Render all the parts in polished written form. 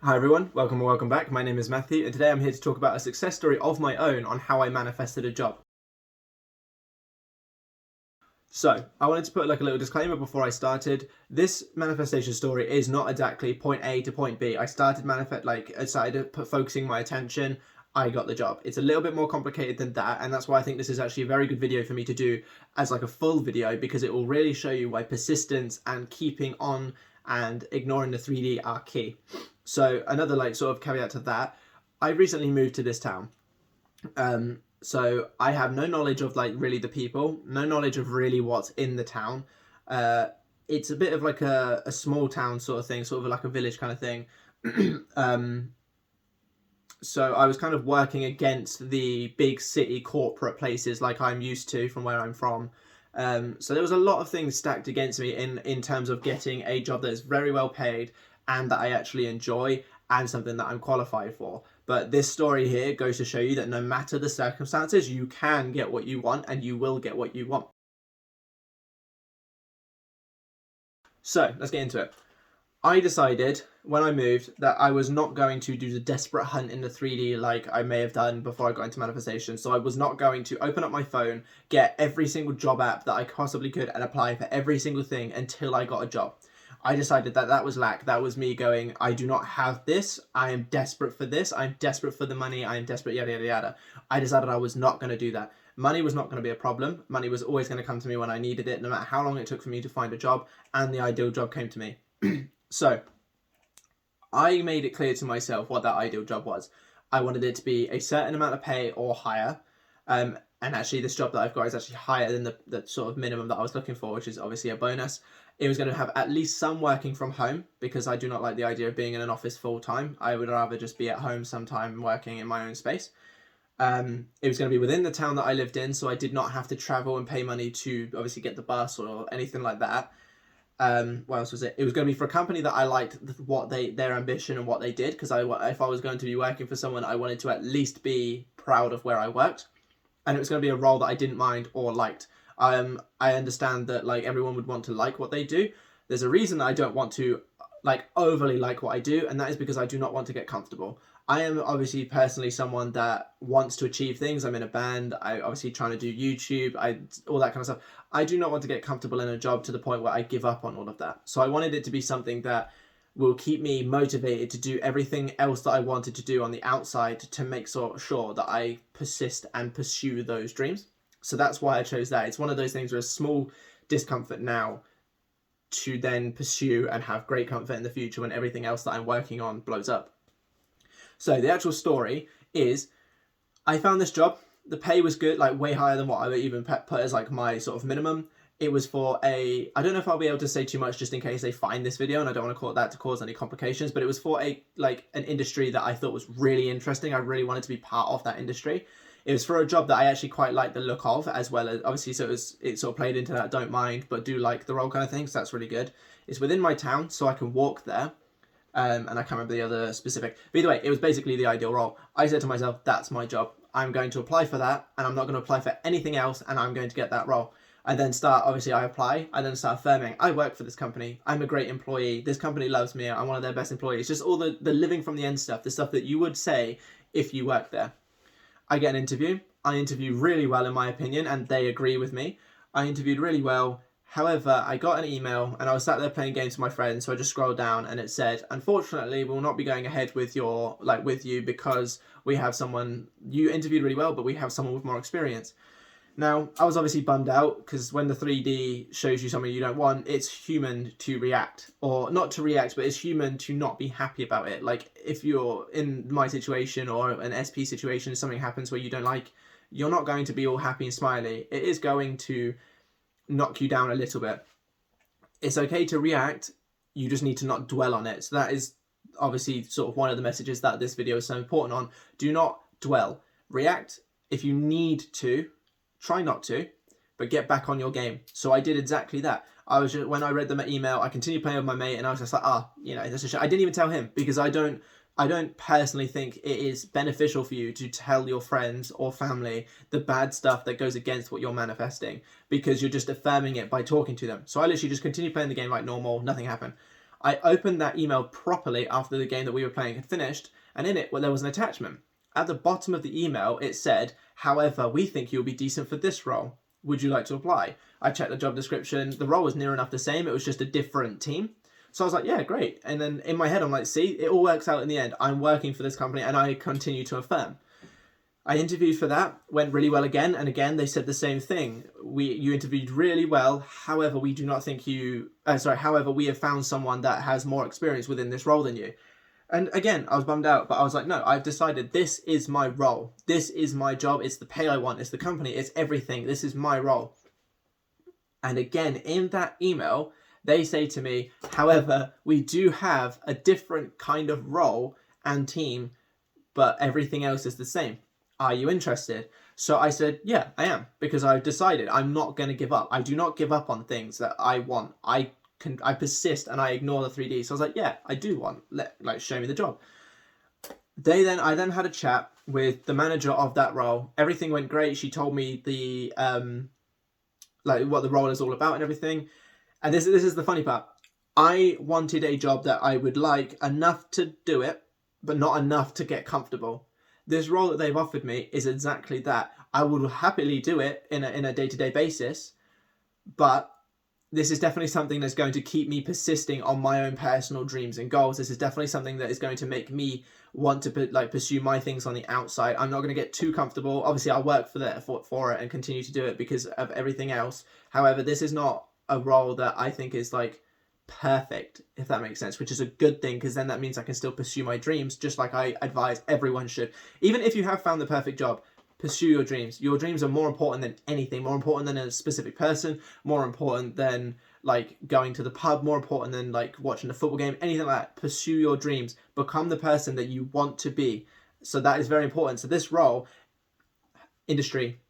Hi everyone, welcome and welcome back. My name is Matthew and today I'm here to talk about a success story of my own on how I manifested a job. So, I wanted to put like a little disclaimer before I started. This manifestation story is not exactly point A to point B. I started focusing my attention, I got the job. It's a little bit more complicated than that, and that's why I think this is actually a very good video for me to do as like a full video, because it will really show you why persistence and keeping on and ignoring the 3D are key. So another like sort of caveat to that, I recently moved to this town. So I have no knowledge of like really the people, no knowledge of really what's in the town. It's a bit of like a small town sort of thing, sort of like a village kind of thing. So I was kind of working against the big city corporate places like I'm used to from where I'm from. So there was a lot of things stacked against me in terms of getting a job that is very well paid and that I actually enjoy and something that I'm qualified for. But this story here goes to show you that no matter the circumstances, you can get what you want and you will get what you want. So let's get into it. I decided when I moved that I was not going to do the desperate hunt in the 3D like I may have done before I got into manifestation. So I was not going to open up my phone, get every single job app that I possibly could and apply for every single thing until I got a job. I decided that that was lack. That was me going, I do not have this. I am desperate for this. I'm desperate for the money. I am desperate, yada, yada, yada. I decided I was not going to do that. Money was not going to be a problem. Money was always going to come to me when I needed it, no matter how long it took for me to find a job, and the ideal job came to me. So I made it clear to myself what that ideal job was. I wanted it to be a certain amount of pay or higher. And actually this job that I've got is actually higher than the sort of minimum that I was looking for, which is obviously a bonus. It was going to have at least some working from home, because I do not like the idea of being in an office full time. I would rather just be at home sometime working in my own space. It was going to be within the town that I lived in, so I did not have to travel and pay money to obviously get the bus or anything like that. What else was it? It was going to be for a company that I liked what their ambition and what they did, because if I was going to be working for someone, I wanted to at least be proud of where I worked. And it was going to be a role that I didn't mind or liked. I understand that like everyone would want to like what they do. There's a reason that I don't want to like overly like what I do, and that is because I do not want to get comfortable. I am obviously personally someone that wants to achieve things. I'm in a band. I obviously trying to do YouTube. All that kind of stuff. I do not want to get comfortable in a job to the point where I give up on all of that. So I wanted it to be something that will keep me motivated to do everything else that I wanted to do on the outside to make sure that I persist and pursue those dreams. So that's why I chose that. It's one of those things where a small discomfort now to then pursue and have great comfort in the future when everything else that I'm working on blows up. So the actual story is I found this job. The pay was good, like way higher than what I would even put as like my sort of minimum. It was for I don't know if I'll be able to say too much just in case they find this video, and I don't want to call it that to cause any complications, but it was for an industry that I thought was really interesting. I really wanted to be part of that industry. It was for a job that I actually quite liked the look of, as well as obviously, so it sort of played into that don't mind, but do like the role kind of thing, so that's really good. It's within my town, so I can walk there. And I can't remember the other specific. But either way, it was basically the ideal role. I said to myself, that's my job. I'm going to apply for that, and I'm not going to apply for anything else, and I'm going to get that role. I then I apply, I then start affirming, I work for this company, I'm a great employee, this company loves me, I'm one of their best employees. Just all the living from the end stuff, the stuff that you would say if you work there. I get an interview. I interview really well in my opinion, and they agree with me. I interviewed really well. However, I got an email and I was sat there playing games with my friends, so I just scrolled down and it said, unfortunately, we'll not be going ahead with you because we have someone, you interviewed really well, but we have someone with more experience. Now, I was obviously bummed out, because when the 3D shows you something you don't want, it's human to react. Or not to react, but it's human to not be happy about it. Like, if you're in my situation or an SP situation, something happens where you don't like, you're not going to be all happy and smiley. It is going to knock you down a little bit. It's okay to react, you just need to not dwell on it. So that is obviously sort of one of the messages that this video is so important on. Do not dwell. React if you need to. Try not to, but get back on your game. So I did exactly that. When I read the email, I continued playing with my mate, and I was just like, that's a shit. I didn't even tell him, because I don't personally think it is beneficial for you to tell your friends or family the bad stuff that goes against what you're manifesting, because you're just affirming it by talking to them. So I literally just continued playing the game like normal. Nothing happened. I opened that email properly after the game that we were playing had finished, and in it, well, there was an attachment. At the bottom of the email, it said, however, we think you'll be decent for this role. Would you like to apply? I checked the job description. The role was near enough the same. It was just a different team. So I was like, yeah, great. And then in my head, I'm like, see, it all works out in the end. I'm working for this company and I continue to affirm. I interviewed for that, went really well again. And again, they said the same thing. You interviewed really well. However, we do not think however, we have found someone that has more experience within this role than you. And again, I was bummed out, but I was like, no, I've decided this is my role. This is my job. It's the pay I want. It's the company. It's everything. This is my role. And again, in that email, they say to me, however, we do have a different kind of role and team, but everything else is the same. Are you interested? So I said, yeah, I am, because I've decided I'm not going to give up. I do not give up on things that I want. I persist and I ignore the 3D. So I was like, yeah, I do want, show me the job. I then had a chat with the manager of that role. Everything went great. She told me the, what the role is all about and everything. And this is the funny part. I wanted a job that I would like enough to do it, but not enough to get comfortable. This role that they've offered me is exactly that. I would happily do it in a day-to-day basis, but this is definitely something that's going to keep me persisting on my own personal dreams and goals. This is definitely something that is going to make me want to pursue my things on the outside. I'm not going to get too comfortable. Obviously, I'll work for it and continue to do it because of everything else. However, this is not a role that I think is perfect, if that makes sense, which is a good thing, because then that means I can still pursue my dreams, just like I advise everyone should. Even if you have found the perfect job, pursue your dreams. Your dreams are more important than anything, more important than a specific person, more important than going to the pub, more important than watching a football game, anything like that. Pursue your dreams. Become the person that you want to be. So that is very important. So this role, industry,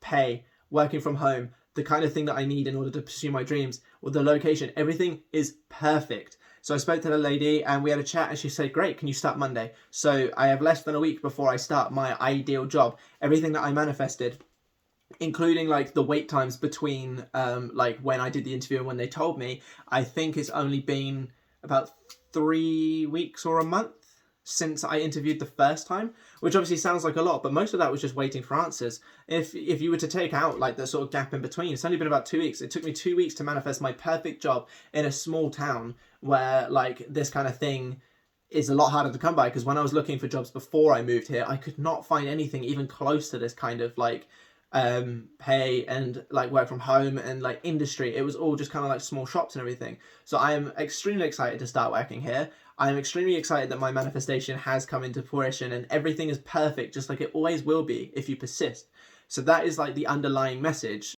pay, working from home, the kind of thing that I need in order to pursue my dreams, or the location, everything is perfect. So I spoke to the lady and we had a chat and she said, great, can you start Monday? So I have less than a week before I start my ideal job. Everything that I manifested, including the wait times between when I did the interview and when they told me, I think it's only been about 3 weeks or a month since I interviewed the first time, which obviously sounds like a lot, but most of that was just waiting for answers. If you were to take out the sort of gap in between, it's only been about 2 weeks. It took me 2 weeks to manifest my perfect job in a small town where this kind of thing is a lot harder to come by, because when I was looking for jobs before I moved here, I could not find anything even close to this kind of pay and work from home and industry. It was all just kind of small shops and everything. So I am extremely excited to start working here. I am extremely excited that my manifestation has come into fruition and everything is perfect, just like it always will be if you persist. So that is the underlying message.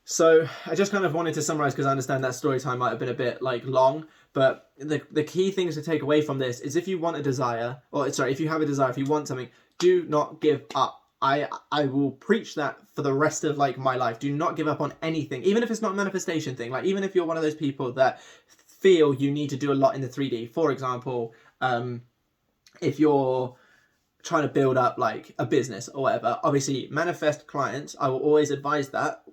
So I just kind of wanted to summarize, because I understand that story time might have been a bit long, but the key things to take away from this is if you want a desire, if you have a desire, if you want something, do not give up. I will preach that for the rest of my life. Do not give up on anything, even if it's not a manifestation thing. Even if you're one of those people that feel you need to do a lot in the 3D. For example, if you're trying to build up a business or whatever, obviously manifest clients. I will always advise that.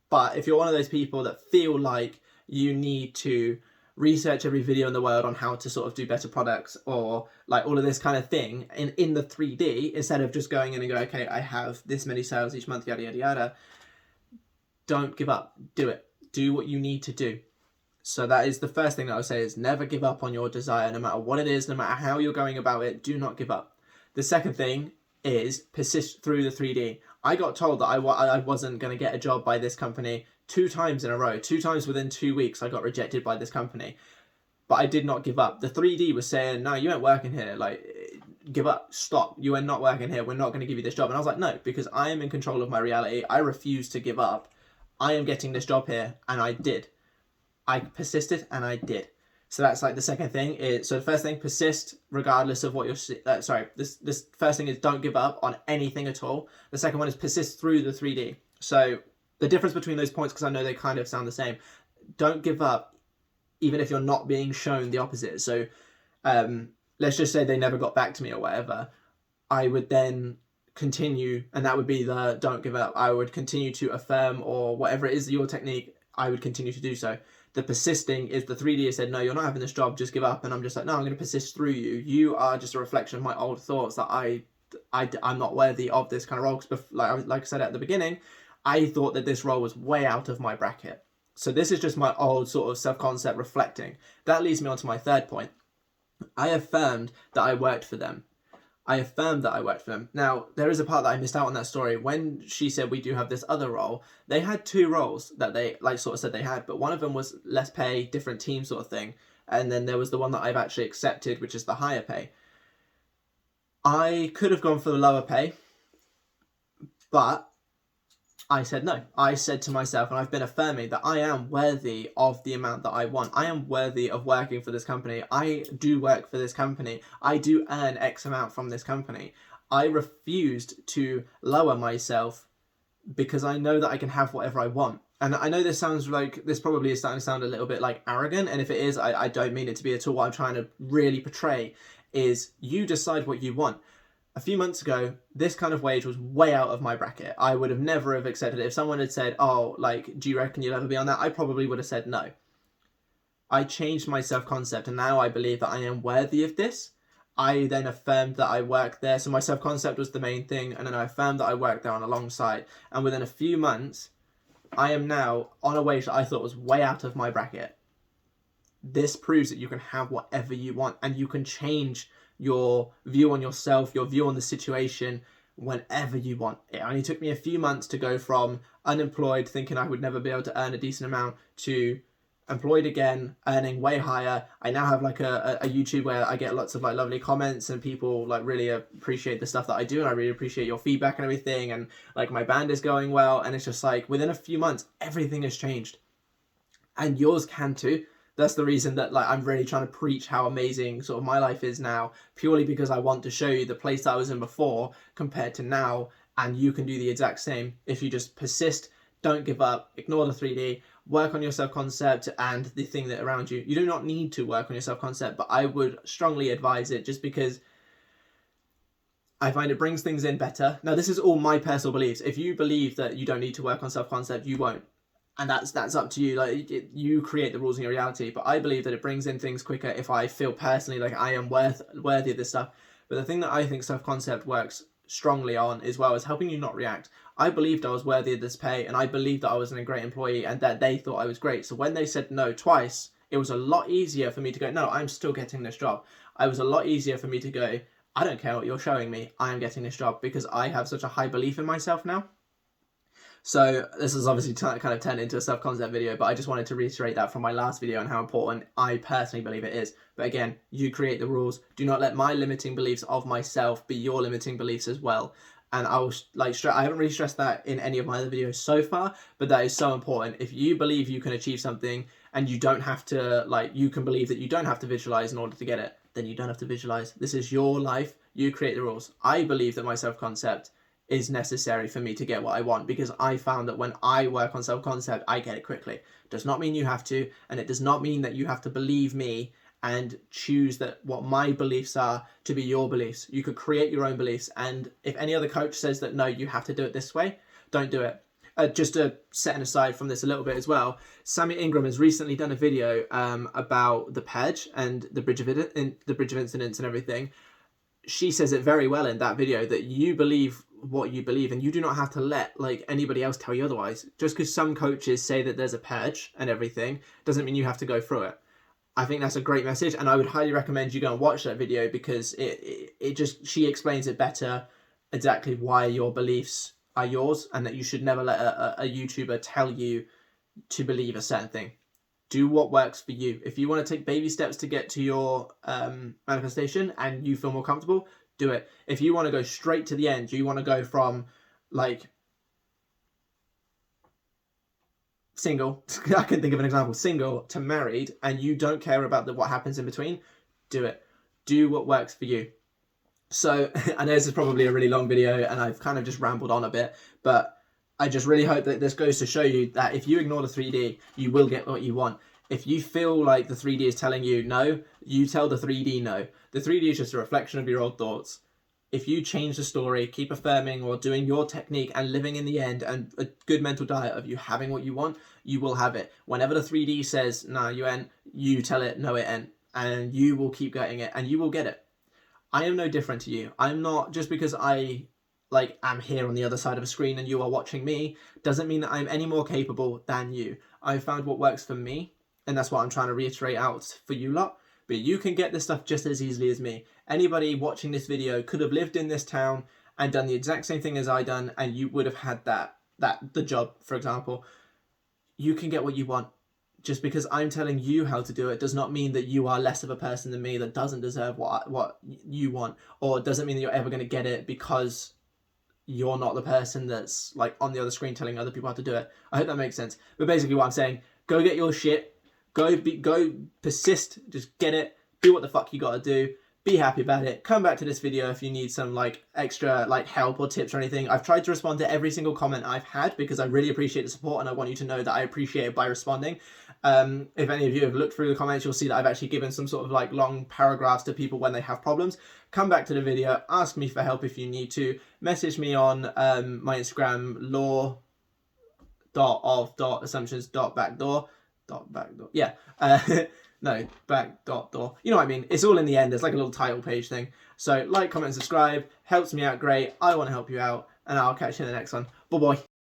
But if you're one of those people that feel like you need to research every video in the world on how to sort of do better products, or all of this kind of thing in the 3D, instead of just going in and go, okay, I have this many sales each month, yada, yada, yada, don't give up. Do it. Do what you need to do. So that is the first thing that I would say, is never give up on your desire, no matter what it is, no matter how you're going about it, do not give up. The second thing is persist through the 3D. I got told that I wasn't going to get a job by this company 2 times in a row. 2 times within 2 weeks I got rejected by this company. But I did not give up. The 3D was saying, no, you ain't working here. Give up. Stop. You are not working here. We're not going to give you this job. And I was like, no, because I am in control of my reality. I refuse to give up. I am getting this job here. And I did. I persisted and I did. So that's the second thing. So the first thing, persist regardless of what you're... This first thing is don't give up on anything at all. The second one is persist through the 3D. So the difference between those points, because I know they kind of sound the same, don't give up even if you're not being shown the opposite. So let's just say they never got back to me or whatever. I would then continue, and that would be the don't give up. I would continue to affirm, or whatever it is your technique, I would continue to do so. The persisting is the 3D has said, no, you're not having this job, just give up. And I'm just like, no, I'm going to persist through you. You are just a reflection of my old thoughts that I'm not worthy of this kind of role. Because like I said at the beginning, I thought that this role was way out of my bracket. So this is just my old sort of self-concept reflecting. That leads me on to my third point. I affirmed that I worked for them. Now, there is a part that I missed out on that story. When she said we do have this other role, they had two roles that they sort of said they had, but one of them was less pay, different team sort of thing. And then there was the one that I've actually accepted, which is the higher pay. I could have gone for the lower pay, but I said no. I said to myself, and I've been affirming that I am worthy of the amount that I want. I am worthy of working for this company. I do work for this company. I do earn X amount from this company. I refused to lower myself because I know that I can have whatever I want. And I know this probably is starting to sound a little bit like arrogant. And if it is, I don't mean it to be at all. What I'm trying to really portray is you decide what you want. A few months ago, this kind of wage was way out of my bracket. I would have never have accepted it. If someone had said, oh, do you reckon you'll ever be on that? I probably would have said no. I changed my self-concept, and now I believe that I am worthy of this. I then affirmed that I worked there. So my self-concept was the main thing, and then I affirmed that I worked there on alongside. And within a few months, I am now on a wage that I thought was way out of my bracket. This proves that you can have whatever you want, and you can change your view on yourself, your view on the situation, whenever you want. It only took me a few months to go from unemployed, thinking I would never be able to earn a decent amount, to employed again, earning way higher. I now have a YouTube where I get lots of lovely comments, and people really appreciate the stuff that I do, and I really appreciate your feedback and everything, and my band is going well, and it's just within a few months everything has changed, and yours can too. That's the reason that I'm really trying to preach how amazing sort of my life is now, purely because I want to show you the place that I was in before compared to now, and you can do the exact same if you just persist, don't give up, ignore the 3D, work on your self-concept and the thing that around you. You do not need to work on your self-concept, but I would strongly advise it, just because I find it brings things in better. Now, this is all my personal beliefs. If you believe that you don't need to work on self-concept, you won't. And that's up to you. You create the rules in your reality. But I believe that it brings in things quicker if I feel personally like I am worthy of this stuff. But the thing that I think self-concept works strongly on as well is helping you not react. I believed I was worthy of this pay, and I believed that I was a great employee, and that they thought I was great. So when they said no twice, it was a lot easier for me to go, no, I'm still getting this job. It was a lot easier for me to go, I don't care what you're showing me, I am getting this job, because I have such a high belief in myself now. So this is obviously kind of turned into a self-concept video, but I just wanted to reiterate that from my last video and how important I personally believe it is. But again, you create the rules. Do not let my limiting beliefs of myself be your limiting beliefs as well. And I will I haven't really stressed that in any of my other videos so far, but that is so important. If you believe you can achieve something, and you don't have to, you can believe that you don't have to visualize in order to get it, then you don't have to visualize. This is your life. You create the rules. I believe that my self-concept is necessary for me to get what I want, because I found that when I work on self-concept, I get it quickly. Does not mean you have to, and it does not mean that you have to believe me and choose that what my beliefs are to be your beliefs. You could create your own beliefs, and if any other coach says that no, you have to do it this way, don't do it. Just setting aside from this a little bit as well, Sammy Ingram has recently done a video about the purge and the bridge of incidents and everything. She says it very well in that video, that you believe what you believe, and you do not have to let anybody else tell you otherwise. Just because some coaches say that there's a purge and everything doesn't mean you have to go through it. I think that's a great message, and I would highly recommend you go and watch that video, because she explains it better, exactly why your beliefs are yours, and that you should never let a YouTuber tell you to believe a certain thing. Do what works for you. If you want to take baby steps to get to your manifestation and you feel more comfortable, do it. If you want to go straight to the end, you want to go from single, I can think of an example, single to married, and you don't care about what happens in between, do it. Do what works for you. So I know this is probably a really long video and I've kind of just rambled on a bit, but I just really hope that this goes to show you that if you ignore the 3D, you will get what you want. If you feel like the 3D is telling you no, you tell the 3D no. The 3D is just a reflection of your old thoughts. if you change the story, keep affirming or doing your technique and living in the end, and a good mental diet of you having what you want, you will have it. Whenever the 3D says, nah, you ain't, you tell it, no, it ain't. And you will keep getting it and you will get it. I am no different to you. I'm not, just because I am here on the other side of a screen and you are watching me, doesn't mean that I'm any more capable than you. I've found what works for me, and that's what I'm trying to reiterate out for you lot. But you can get this stuff just as easily as me. Anybody watching this video could have lived in this town and done the exact same thing as I done, and you would have had the job, for example. You can get what you want. Just because I'm telling you how to do it does not mean that you are less of a person than me that doesn't deserve what you want, or doesn't mean that you're ever going to get it because you're not the person that's like on the other screen telling other people how to do it. I hope that makes sense. But basically what I'm saying, go get your shit, go persist, just get it, do what the fuck you gotta do, be happy about it. Come back to this video if you need some extra help or tips or anything. I've tried to respond to every single comment I've had because I really appreciate the support, and I want you to know that I appreciate it by responding. If any of you have looked through the comments, you'll see that I've actually given some sort of long paragraphs to people when they have problems. Come back to the video, ask me for help if you need to. Message me on my Instagram, Law.of.assumptions.back.door. Yeah. No, back.door. You know what I mean? It's all in the end. It's like a little title page thing. So like, comment, subscribe. Helps me out great. I want to help you out. And I'll catch you in the next one. Bye-bye.